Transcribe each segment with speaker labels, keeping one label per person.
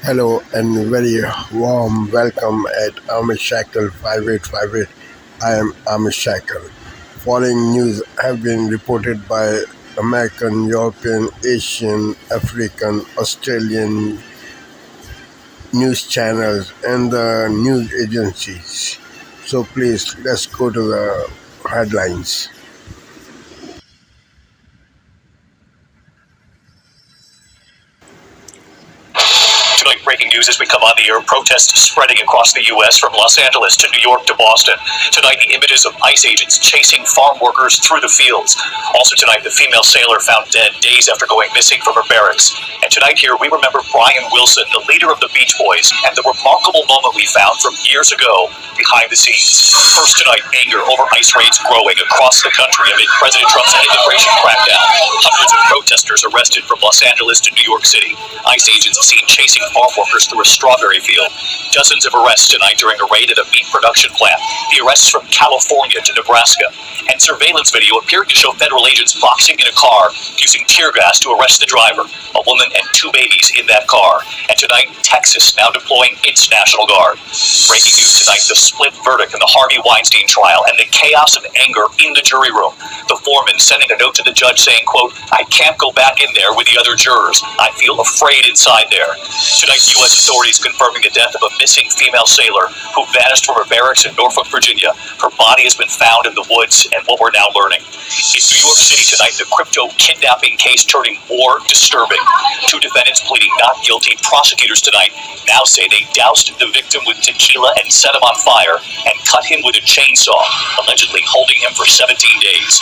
Speaker 1: Hello and very warm welcome at Amish Shackle 5858. I am Amish Shackle. Following news have been reported by American, European, Asian, African, Australian news channels and the news agencies. So please let's go to the headlines.
Speaker 2: Tonight, breaking news as we come on the air, protests spreading across the U.S. from Los Angeles to New York to Boston. Tonight, the images of ICE agents chasing farm workers through the fields. Also tonight, the female sailor found dead days after going missing from her barracks. And tonight here, we remember Brian Wilson, the leader of the Beach Boys, and the remarkable moment we found from years ago behind the scenes. First tonight, anger over ICE raids growing across the country amid President Trump's immigration crackdown. Hundreds of protesters arrested from Los Angeles to New York City. ICE agents seen chasing farm workers through a strawberry field. Dozens of arrests tonight during a raid at a meat production plant. The arrests from California to Nebraska. And surveillance video appearing to show federal agents boxing in a car using tear gas to arrest the driver, a woman and two babies in that car. And tonight, Texas now deploying its National Guard. Breaking news tonight, the split verdict in the Harvey Weinstein trial and the chaos of anger in the jury room. The foreman sending a note to the judge saying, quote, "I can't go back in there with the other jurors. I feel afraid inside there." Tonight, U.S. authorities confirming the death of a missing female sailor who vanished from her barracks in Norfolk, Virginia. Her body has been found in the woods, and what we're now learning. In New York City tonight, the crypto kidnapping case turning more disturbing. Two defendants pleading not guilty. Prosecutors tonight now say they doused the victim with tequila and set him on fire and cut him with a chainsaw, allegedly holding him for 17 days.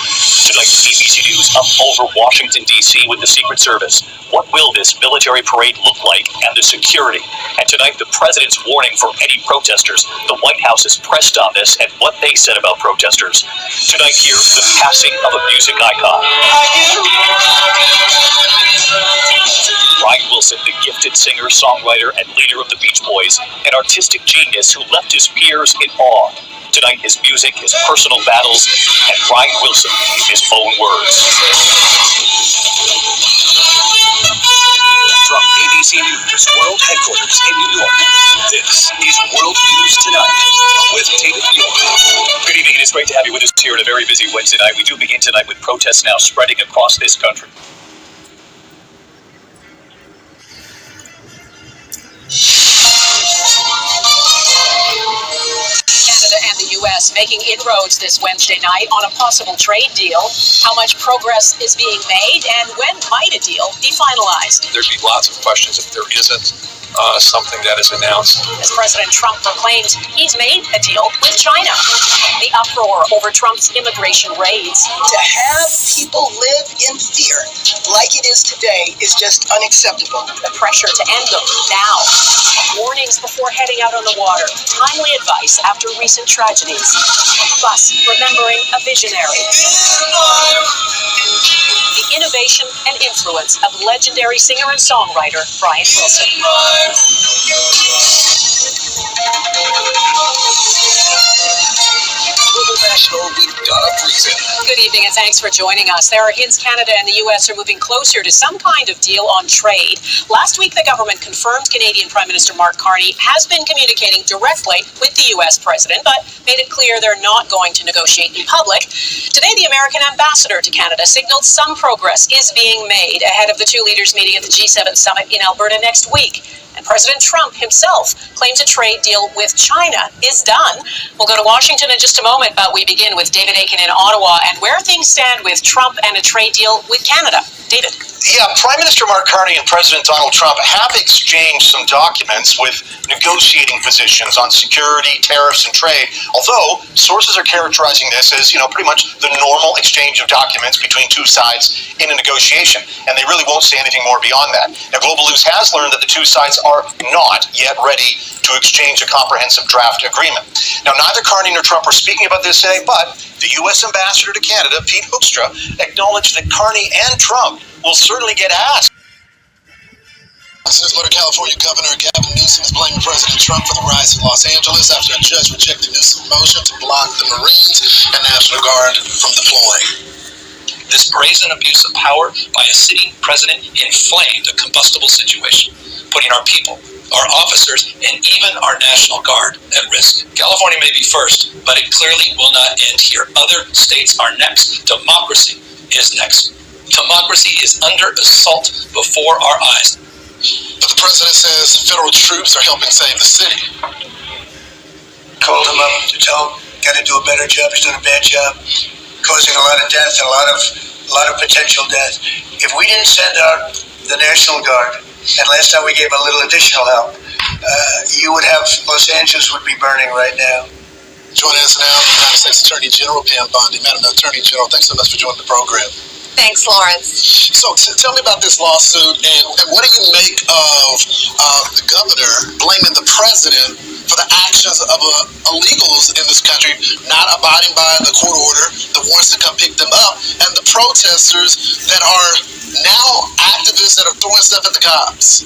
Speaker 2: Tonight, ABC News up over Washington, D.C. with the Secret Service. What will this military parade look like and the security? And tonight, the president's warning for any protesters. The White House is pressed on this and what they said about protesters. Tonight here, the passing of a music icon. Brian Wilson, the gifted singer, songwriter, and leader of the Beach Boys, an artistic genius who left his peers in awe. Tonight, his music, his personal battles, and Brian Wilson in his own words. From ABC News World Headquarters in New York, this is World News Tonight with David York. Good evening. It is great to have you with us here on a very busy Wednesday night. We do begin tonight with protests now spreading across this country.
Speaker 3: Canada and the U.S. making inroads this Wednesday night on a possible trade deal. How much progress is being made, and when might a deal be finalized?
Speaker 4: There'd be lots of questions if there isn't something that is announced.
Speaker 3: As President Trump proclaims he's made a deal with China. The uproar over Trump's immigration raids.
Speaker 5: To have people live in fear like it is today is just unacceptable.
Speaker 3: The pressure to end them now. Warnings before heading out on the water. Timely advice after recent tragedies. Plus, remembering a visionary. The innovation and influence of legendary singer and songwriter Brian Wilson. Good evening and thanks for joining us. There are hints Canada and the U.S. are moving closer to some kind of deal on trade. Last week, the government confirmed Canadian Prime Minister Mark Carney has been communicating directly with the U.S. president, but made it clear they're not going to negotiate in public. Today, the American ambassador to Canada signaled some progress is being made ahead of the two leaders meeting at the G7 summit in Alberta next week. And President Trump himself claims a trade deal with China is done. We'll go to Washington in just a moment, but we begin with David Akin in Ottawa and where things stand with Trump and a trade deal with Canada. David.
Speaker 6: Yeah, Prime Minister Mark Carney and President Donald Trump have exchanged some documents with negotiating positions on security, tariffs, and trade, although sources are characterizing this as, pretty much the normal exchange of documents between two sides in a negotiation, and they really won't say anything more beyond that. Now, Global News has learned that the two sides are not yet ready to exchange a comprehensive draft agreement. Now, neither Carney nor Trump are speaking about this today, but the U.S. Ambassador to Canada, Pete Hoekstra, acknowledged that Carney and Trump will certainly get asked.
Speaker 7: Florida, California Governor Gavin Newsom is blaming President Trump for the riots in Los Angeles after a judge rejected Newsom's motion to block the Marines and National Guard from deploying.
Speaker 8: This brazen abuse of power by a sitting president inflamed a combustible situation, putting our people our officers, and even our National Guard at risk. California may be first, but it clearly will not end here. Other states are next. Democracy is next. Democracy is under assault before our eyes.
Speaker 7: But the president says federal troops are helping save the city.
Speaker 9: Called him up to tell him, got to do a better job. He's doing a bad job, causing a lot of death and a lot of potential death. If we didn't send out the National Guard, and last time we gave a little additional help, you would have Los Angeles would be burning right now.
Speaker 7: Joining us now, the United States Attorney General Pam Bondi. Madam Attorney General, thanks so much for joining the program.
Speaker 10: Thanks, Lawrence.
Speaker 7: So tell me about this lawsuit, and what do you make of the governor blaming the president for the actions of illegals in this country not abiding by the court order, the warrants to come pick them up, and the protesters that are now activists that are throwing stuff at the cops?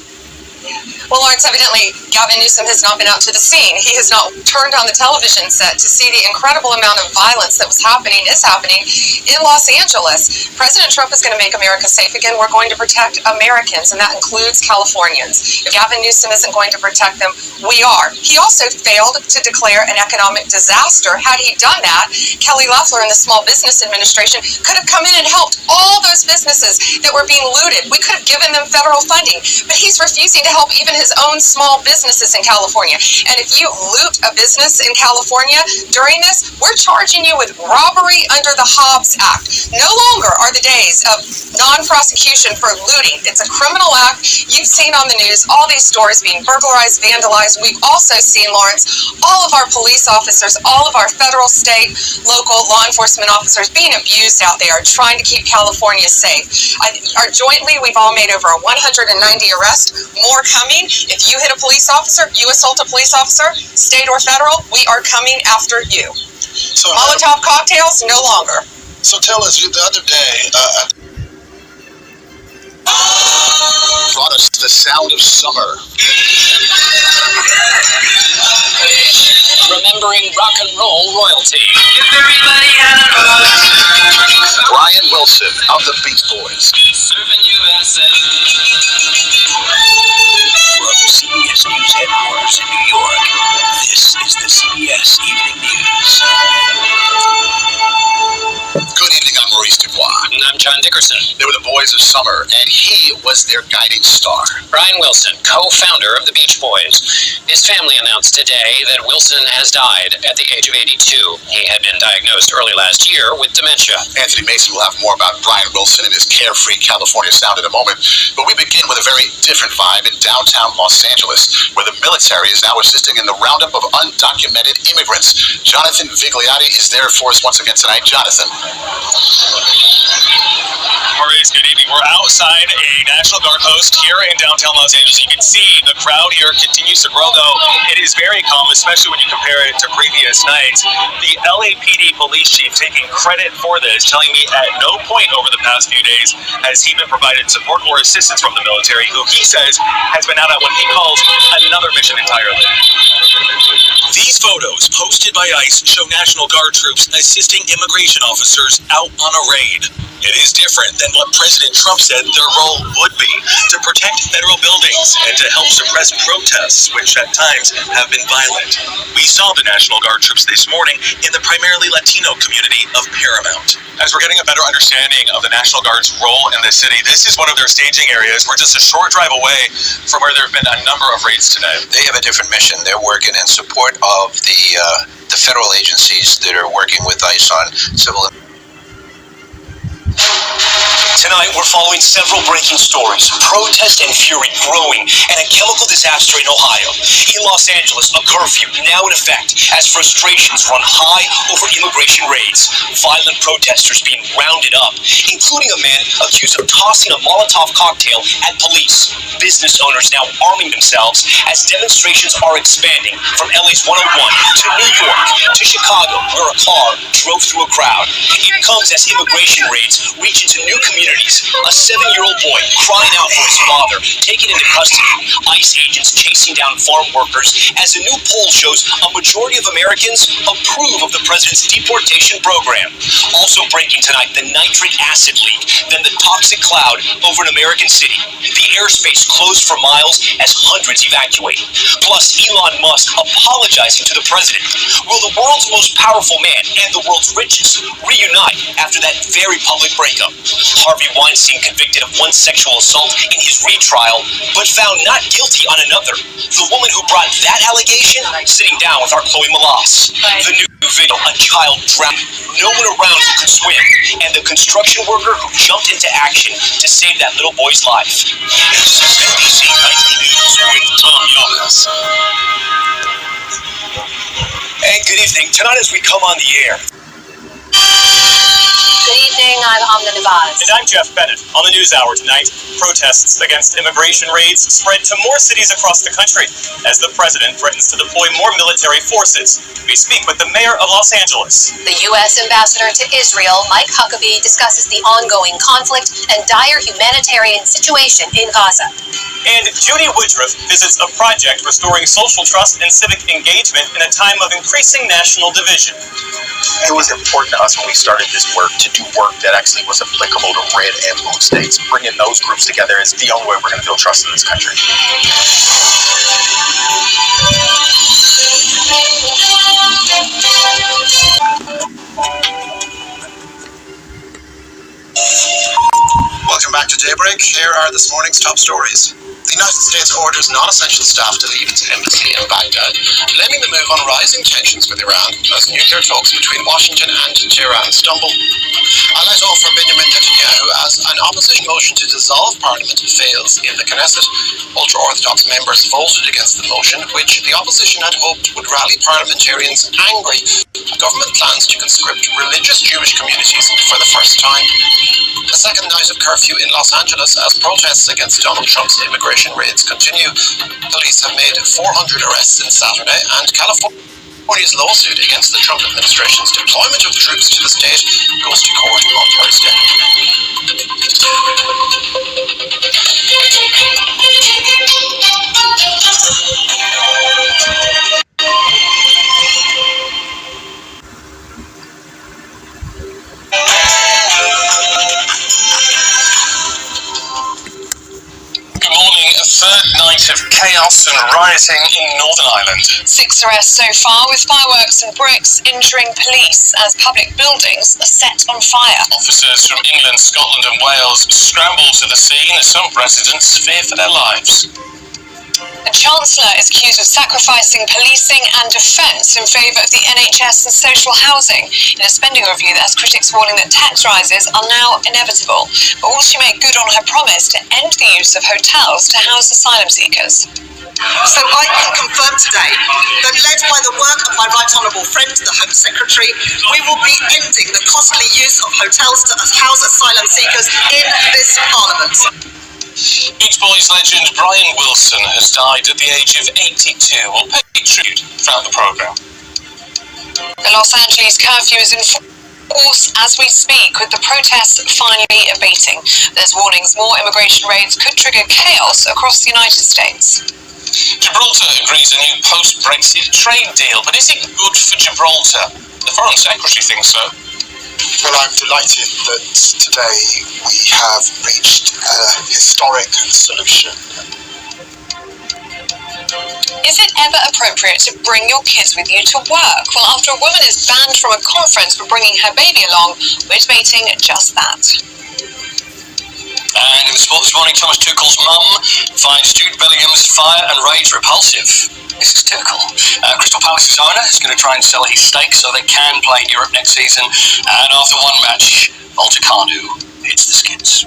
Speaker 10: Well, Lawrence, evidently, Gavin Newsom has not been out to the scene. He has not turned on the television set to see the incredible amount of violence that is happening in Los Angeles. President Trump is going to make America safe again. We're going to protect Americans, and that includes Californians. If Gavin Newsom isn't going to protect them, we are. He also failed to declare an economic disaster. Had he done that, Kelly Loeffler and the Small Business Administration could have come in and helped all those businesses that were being looted. We could have given them federal funding, but he's refusing to help even his own small businesses in California. And if you loot a business in California during this, we're charging you with robbery under the Hobbs Act. No longer are the days of non-prosecution for looting. It's a criminal act. You've seen on the news all these stores being burglarized, vandalized. We've also seen, Lawrence, all of our police officers, all of our federal, state, local law enforcement officers being abused out there, trying to keep California safe. Jointly, we've all made over 190 arrests, more coming. If you hit a police officer, you assault a police officer, state or federal, we are coming after you.
Speaker 7: So,
Speaker 10: Molotov cocktails, no longer.
Speaker 7: So tell us, the other day, brought us the sound of summer.
Speaker 8: Remembering rock and roll royalty.
Speaker 7: Brian Wilson of the Beach Boys.
Speaker 8: Serving USA.
Speaker 2: From CBS News headquarters in New York, this is the CBS Evening News.
Speaker 7: Good evening, I'm Maurice Dubois.
Speaker 8: And I'm John Dickerson.
Speaker 7: They were the Boys of Summer, and he was their guiding star.
Speaker 8: Brian Wilson, co-founder of the Beach Boys. His family announced today that Wilson has died at the age of 82. He had been diagnosed early last year with dementia.
Speaker 7: Anthony Mason will have more about Brian Wilson and his carefree California sound in a moment, but we begin with a very different vibe in downtown Los Angeles, where the military is now assisting in the roundup of undocumented immigrants. Jonathan Vigliotti is there for us once again tonight. Jonathan.
Speaker 11: Maurice, good evening. We're outside a National Guard post here in downtown Los Angeles. You can see the crowd here continues to grow, though it is very calm, especially when you compare it to previous nights. The LAPD police chief taking credit for this, telling me at no point over the past few days has he been provided support or assistance from the military, who he says has been out on what he calls another mission entirely.
Speaker 2: These photos posted by ICE show National Guard troops assisting immigration officers out on a raid. It is different than what President Trump said their role would be, to protect federal buildings and to help suppress protests, which at times have been violent. We saw the National Guard troops this morning in the primarily Latino community of Paramount.
Speaker 11: As we're getting a better understanding of the National Guard's role in the city, this is one of their staging areas. We're just a short drive away from where there have been a number of raids today.
Speaker 12: They have a different mission. They're working in support of the federal agencies that are working with ICE on civil.
Speaker 2: Tonight, we're following several breaking stories. Protest and fury growing, and a chemical disaster in Ohio. In Los Angeles, a curfew now in effect as frustrations run high over immigration raids. Violent protesters being rounded up, including a man accused of tossing a Molotov cocktail at police. Business owners now arming themselves as demonstrations are expanding from LA's 101 to New York to Chicago, where a car drove through a crowd. It comes as immigration raids reach into new communities. A 7-year-old boy crying out for his father, taken into custody. ICE agents chasing down farm workers. As a new poll shows, a majority of Americans approve of the president's deportation program. Also breaking tonight, the nitric acid leak, then the toxic cloud over an American city. The airspace closed for miles as hundreds evacuate. Plus, Elon Musk apologizing to the president. Will the world's most powerful man and the world's richest reunite after that very public breakup? Harvey Weinstein convicted of one sexual assault in his retrial, but found not guilty on another. The woman who brought that allegation sitting down with our Chloe Malas. The new video, a child drowned, no one around who could swim, and the construction worker who jumped into action to save that little boy's life. This is NBC Nightly News with Tom Yokas. Hey, good evening. Tonight as we come on the air.
Speaker 3: Good evening, I'm Amna Navaz.
Speaker 11: And I'm Jeff Bennett. On the NewsHour tonight, protests against immigration raids spread to more cities across the country as the president threatens to deploy more military forces. We speak with the mayor of Los Angeles.
Speaker 3: The U.S. ambassador to Israel, Mike Huckabee, discusses the ongoing conflict and dire humanitarian situation in Gaza.
Speaker 11: And Judy Woodruff visits a project restoring social trust and civic engagement in a time of increasing national division.
Speaker 6: It was important to us when we started this work to do work that actually was applicable to red and blue states. Bringing those groups together is the only way we're going to build trust in this country.
Speaker 7: Welcome back to Daybreak. Here are this morning's top stories. The United States orders non-essential staff to leave its embassy in Baghdad, blaming the move on rising tensions with Iran as nuclear talks between Washington and Tehran stumble. A let off for Benjamin Netanyahu as an opposition motion to dissolve parliament fails in the Knesset. Ultra-Orthodox members voted against the motion, which the opposition had hoped would rally parliamentarians angry at government plans to conscript religious Jewish communities for the first time. A second night of curfew in Los Angeles as protests against Donald Trump's immigration raids continue. Police have made 400 arrests since Saturday, and California's lawsuit against the Trump administration's deployment of troops to the state goes to court on Thursday.
Speaker 2: A third night of chaos and rioting in Northern Ireland.
Speaker 10: 6 arrests so far, with fireworks and bricks injuring police as public buildings are set on fire.
Speaker 2: Officers from England, Scotland and Wales scramble to the scene as some residents fear for their lives.
Speaker 10: The Chancellor is accused of sacrificing policing and defence in favour of the NHS and social housing in a spending review that has critics warning that tax rises are now inevitable. But will she make good on her promise to end the use of hotels to house asylum seekers?
Speaker 5: So I can confirm today that, led by the work of my right honourable friend, the Home Secretary, we will be ending the costly use of hotels to house asylum seekers in this Parliament.
Speaker 2: Beach Boys legend Brian Wilson has died at the age of 82. We'll pay tribute throughout the programme.
Speaker 10: The Los Angeles curfew is in force as we speak, with the protests finally abating. There's warnings more immigration raids could trigger chaos across the United States.
Speaker 2: Gibraltar agrees a new post-Brexit trade deal, but is it good for Gibraltar? The Foreign Secretary thinks so.
Speaker 7: Well, I'm delighted that today we have reached a historic solution.
Speaker 10: Is it ever appropriate to bring your kids with you to work? Well, after a woman is banned from a conference for bringing her baby along, we're debating just that.
Speaker 2: And in the sport this morning, Thomas Tuchel's mum finds Jude Bellingham's fire and rage repulsive. Mrs. Tuchel. Crystal Palace's owner is going to try and sell his stake so they can play in Europe next season. And after one match, Volta-Kanu hits the skids.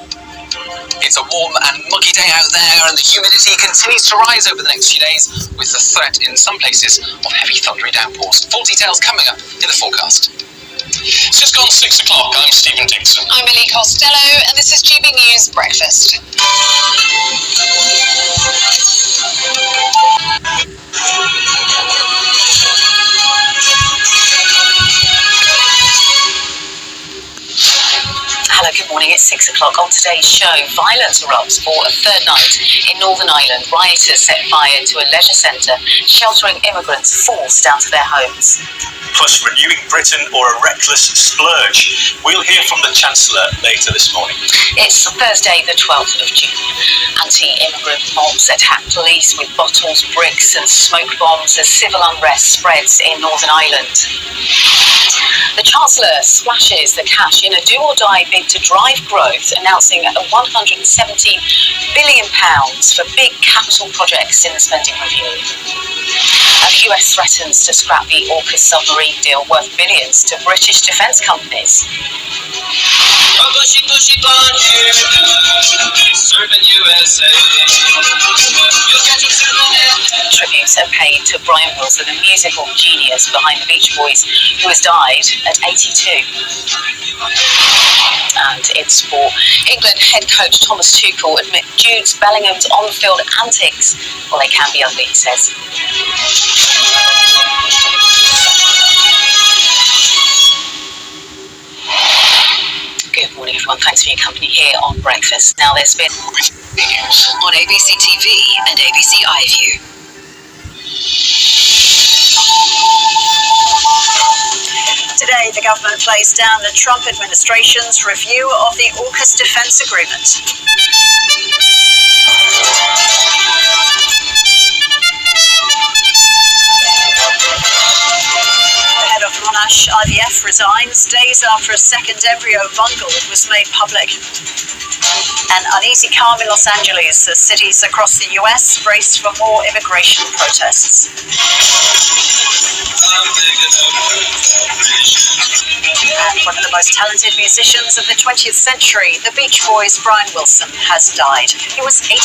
Speaker 13: It's a warm and muggy day out there, and the humidity continues to rise over the next few days, with the threat in some places of heavy thundery downpours. Full details coming up in the forecast.
Speaker 2: It's just gone 6 o'clock. I'm Stephen Dixon.
Speaker 10: I'm Ellie Costello, and this is GB News Breakfast.
Speaker 3: Hello, good morning. It's o'clock on today's show, violence erupts for a third night in Northern Ireland. Rioters set fire to a leisure centre, sheltering immigrants forced out of their homes.
Speaker 2: Plus, renewing Britain or a reckless splurge. We'll hear from the Chancellor later this morning.
Speaker 3: It's Thursday, the 12th of June. Anti-immigrant mobs attack police with bottles, bricks and smoke bombs as civil unrest spreads in Northern Ireland. The Chancellor splashes the cash in a do-or-die bid to drive growth, announcing £117 billion for big capital projects in the spending review. The US threatens to scrap the AUKUS submarine deal worth billions to British defence companies. Tributes are paid to Brian Wilson, the musical genius behind the Beach Boys, who has died at 82. And in sport, England head coach Thomas Tuchel admits Jude Bellingham's on-field antics, well, they can be ugly, he says. Good morning, everyone. Thanks for your company here on Breakfast. Now, there's been
Speaker 13: News
Speaker 3: on ABC TV and ABC iView. Today, the government placed down the Trump administration's review of the AUKUS defence agreement. The head of Monash IVF resigns days after a second embryo bungle was made public. An uneasy calm in Los Angeles as cities across the US brace for more immigration protests. And one of the most talented musicians of the 20th century, the Beach Boys' Brian Wilson, has died. He was 82.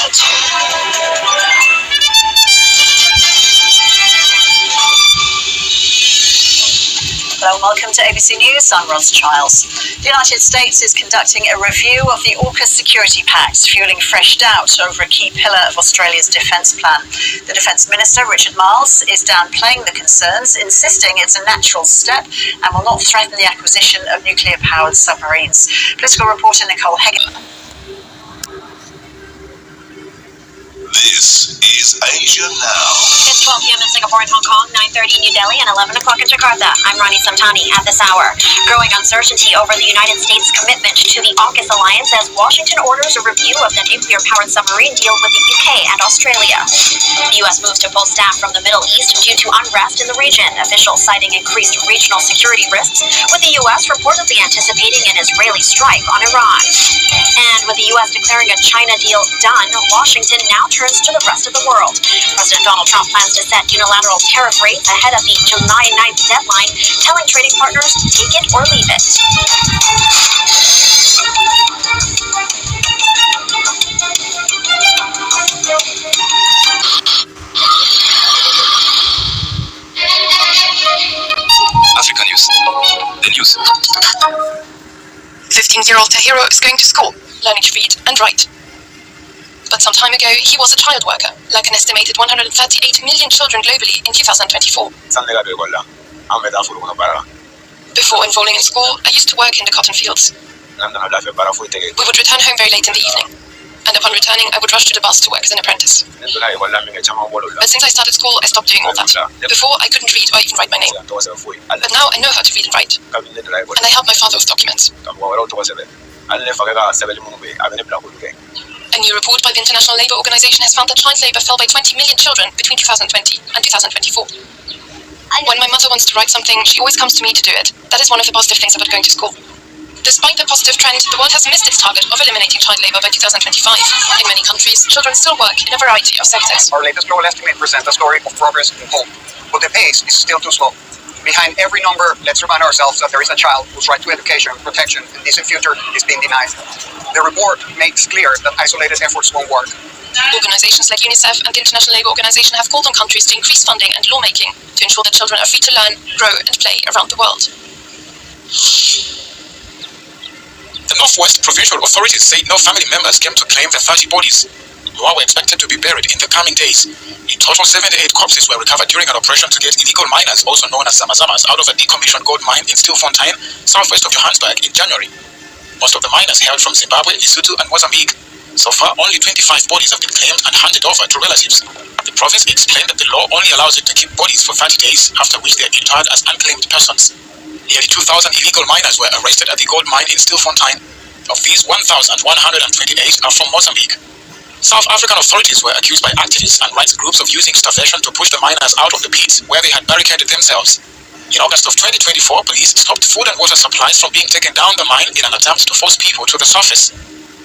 Speaker 3: Hello and welcome to ABC News. I'm Ros Childs. The United States is conducting a review of the AUKUS security pact, fueling fresh doubt over a key pillar of Australia's defence plan. The Defence Minister, Richard Marles, is downplaying the concerns, insisting it's a natural step and will not threaten the acquisition of nuclear-powered submarines. Political reporter Nicole Hagen.
Speaker 14: This is Asia Now.
Speaker 15: It's 12 p.m. in Singapore and Hong Kong, 9:30 in New Delhi, and 11 o'clock in Jakarta. I'm Rani Samtani at this hour. Growing uncertainty over the United States' commitment to the AUKUS alliance as Washington orders a review of the nuclear-powered submarine deal with the UK and Australia. The U.S. moves to pull staff from the Middle East due to unrest in the region, officials citing increased regional security risks, with the U.S. reportedly anticipating an Israeli strike on Iran. And with the U.S. declaring a China deal done, Washington now turns to the rest of the world. President Donald Trump plans to set unilateral tariff rates ahead of the July 9th deadline, telling trading partners, take it or leave it.
Speaker 13: Africa News. The news. 15-year-old Tahiro is going to school, learning to read and write. But some time ago, he was a child worker, like an estimated 138 million children globally in 2024. Before enrolling in school, I used to work in the cotton fields. We would return home very late in the evening. And upon returning, I would rush to the bus to work as an apprentice. But since I started school, I stopped doing all that. Before, I couldn't read or even write my name. But now I know how to read and write. And I help my father with documents. A new report by the International Labour Organization has found that child labour fell by 20 million children between 2020 and 2024. When my mother wants to write something, she always comes to me to do it. That is one of the positive things about going to school. Despite the positive trend, the world has missed its target of eliminating child labour by 2025. In many countries, children still work in a variety of sectors.
Speaker 16: Our latest global estimate presents a story of progress and hope, but the pace is still too slow. Behind every number, let's remind ourselves that there is a child whose right to education, protection, and decent future is being denied. The report makes clear that isolated efforts won't work.
Speaker 13: Organizations like UNICEF and the International Labour Organization have called on countries to increase funding and lawmaking to ensure that children are free to learn, grow, and play around the world.
Speaker 17: The Northwest Provincial Authorities say no family members came to claim the 30 bodies, who are expected to be buried in the coming days. In total, 78 corpses were recovered during an operation to get illegal miners, also known as Zamazamas, out of a decommissioned gold mine in Stilfontein, southwest of Johannesburg, in January. Most of the miners hailed from Zimbabwe, Lesotho, and Mozambique. So far, only 25 bodies have been claimed and handed over to relatives. The province explained that the law only allows it to keep bodies for 30 days, after which they are interred as unclaimed persons. Nearly 2,000 illegal miners were arrested at the gold mine in Stilfontein. Of these, 1,128 are from Mozambique. South African authorities were accused by activists and rights groups of using starvation to push the miners out of the pits, where they had barricaded themselves. In August of 2024, police stopped food and water supplies from being taken down the mine in an attempt to force people to the surface.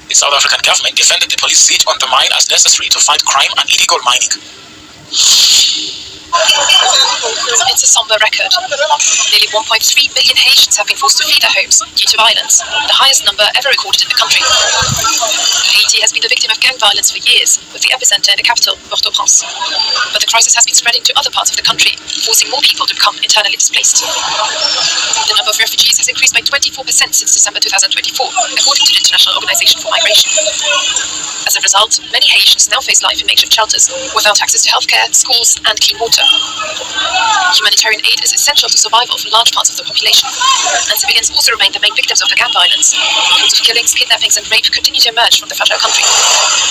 Speaker 17: The South African government defended the police siege on the mine as necessary to fight crime and illegal mining.
Speaker 13: It's a somber record. Nearly 1.3 billion Haitians have been forced to flee their homes due to violence, the highest number ever recorded in the country. Haiti has been the victim of gang violence for years, with the epicenter in the capital, Port-au-Prince. But the crisis has been spreading to other parts of the country, forcing more people to become internally displaced. The number of refugees has increased by 24% since December 2024, according to the International Organization for Migration. As a result, many Haitians now face life in makeshift shelters, without access to healthcare, schools, and clean water. Humanitarian aid is essential to survival for large parts of the population, and civilians also remain the main victims of the gang violence. Reports of killings, kidnappings, and rape continue to emerge from the fragile country.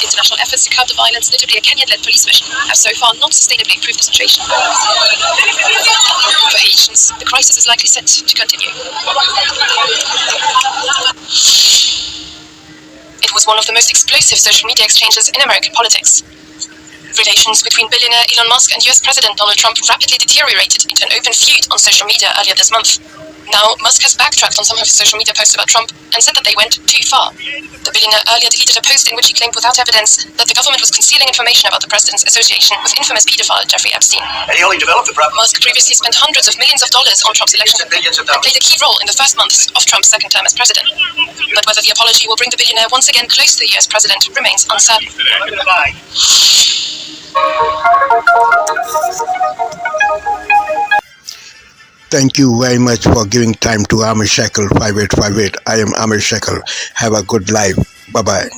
Speaker 13: International efforts to curb the violence, notably a Kenyan-led police mission, have so far not sustainably improved the situation. For Haitians, the crisis is likely set to continue. It was one of the most explosive social media exchanges in American politics. Relations between billionaire Elon Musk and US President Donald Trump rapidly deteriorated into an open feud on social media earlier this month. Now, Musk has backtracked on some of his social media posts about Trump and said that they went too far. The billionaire earlier deleted a post in which he claimed without evidence that the government was concealing information about the president's association with infamous pedophile Jeffrey Epstein.
Speaker 9: And he only developed the problem.
Speaker 13: Musk previously spent hundreds of millions of dollars on Trump's election and played a key role in the first months of Trump's second term as president. But whether the apology will bring the billionaire once again close to the US president remains uncertain.
Speaker 1: Thank you very much for giving time to Amir Shackle 5858. I am Amir Shackle. Have a good life. Bye-bye.